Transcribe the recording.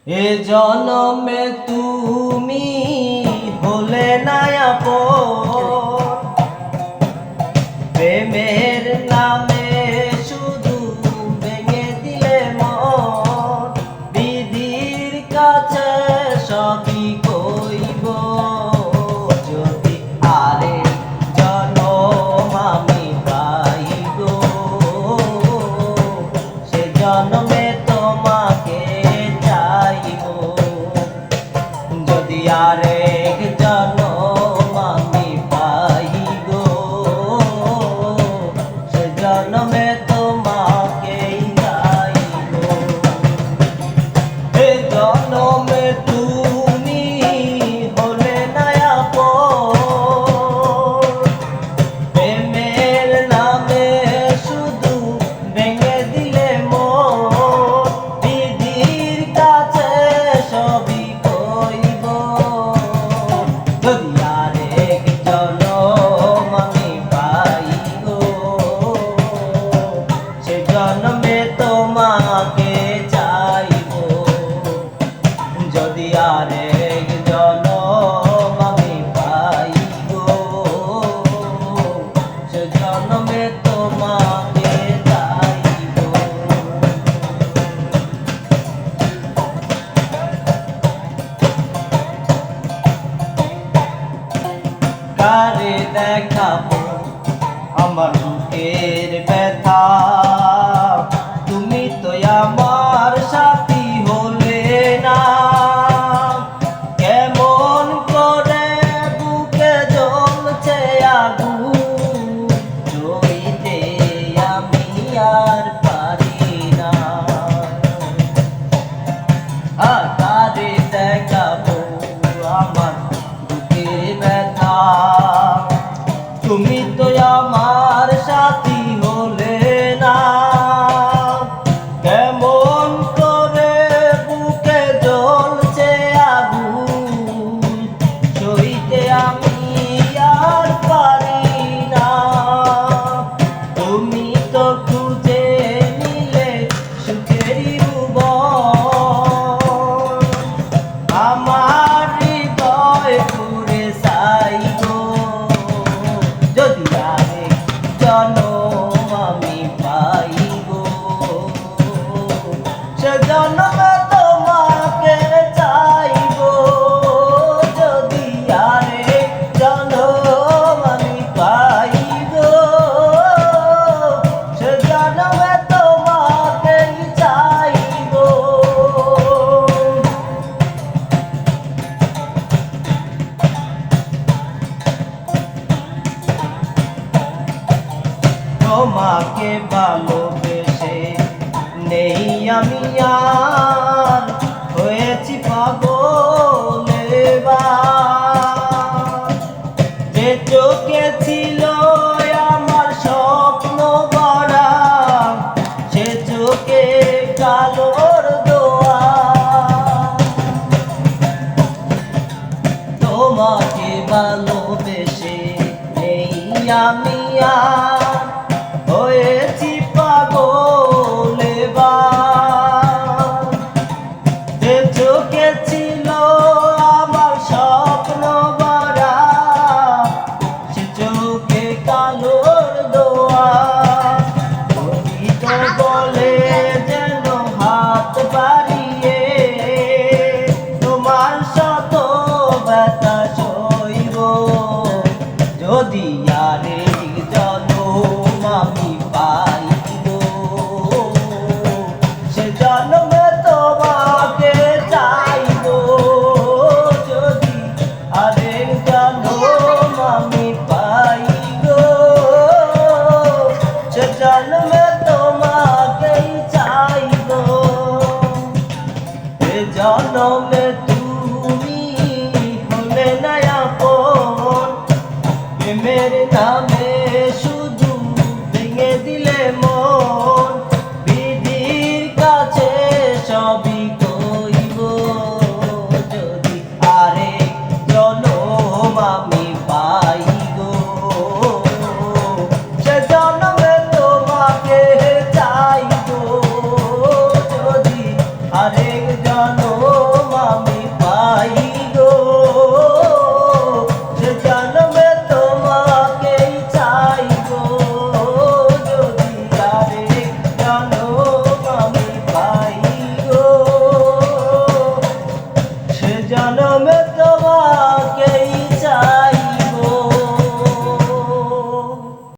এ জনমে তুমি হলে না আপন, প্রেমের নামে শুধু ভেঙে দিলে মন। বিধির কাছে সবই কইব, যদি আরে জনম আমি পাই গো, সে জনমে তোমাকে চাইব। যদি আরেক জনম আমি পাই গো, সে জনমে তোমাকেই চাইব। এ জনমে তুমি হলে না আপন, প্রেমের নামে শুধু ভেঙে দিলে মন। বিধির কাছে সবই কইব, যদি আরেক জনম আমি পাই গো, সে জন্মে তোমাকে চাইব। যদি আরেক জনম আমি পাই গো, সে জন্মে তোমাকে চাইব। কারে দেখাবো আমার বুকের ব্যথা, তুমি তো আমার সাথী হলে না। কেমন করে বুকে জ্বলছে আগুন, সইতে আমি আর পারি না। কারে দেখাবো আমার বুকের ব্যথা, তুমি তো আমার সাথী হলে না। কেমন করে বুকে জ্বলছে আগুন, সইতে আমি আর পারি না। তুমি তো খুঁজে নিলে সুখেরই ভুবন, আমার হৃদয় পুরে চাই গো, যদি আরেক জনম আমি পাই গো, সে জন্মে তোমাকে চাইব। যদি আরেক জনম আমি পাই গো, সে জন্মে তোমাকেই চাইব। তোমাকে ভালোবেসে নেই আমি আর, হয়েছি পাগল এবার। যে চোখে ছিল আমার স্বপ্ন ভরা, সে চোখে কালোর দোয়া। তোমাকে ভালোবেসে নেই আমি আর, হয়েছি পাগল এবার। যে চোখে ছিল আমার স্বপ্ন ভরা, সে চোখে কালোর দোয়া। তুমি তো বলে যেন হাত বাড়িয়ে, তোমার শত ব্যথা সইব। যদি আরেক জনম আমি পাই গো, সে জন্মে তোমাকে চাইব। যদি আরেক জনম আমি পাই গো, সে জন্মে তোমাকেই চাইব। এ জনমে তুমি হলে না আপন, প্রেমের নামে শুধু ভেঙে দিলে মন। বিধির কাছে সবই কইব, যদি আরেক জনম আমি পাই গো, সে জন্মে তোমাকে চাইব। যদি আরেক জনম আমি পাই গো, সে জন্মে তোমাকেই চাই গো, যদি আরেক জনম আমি পাই গো, সে জন্মে তোমাকেই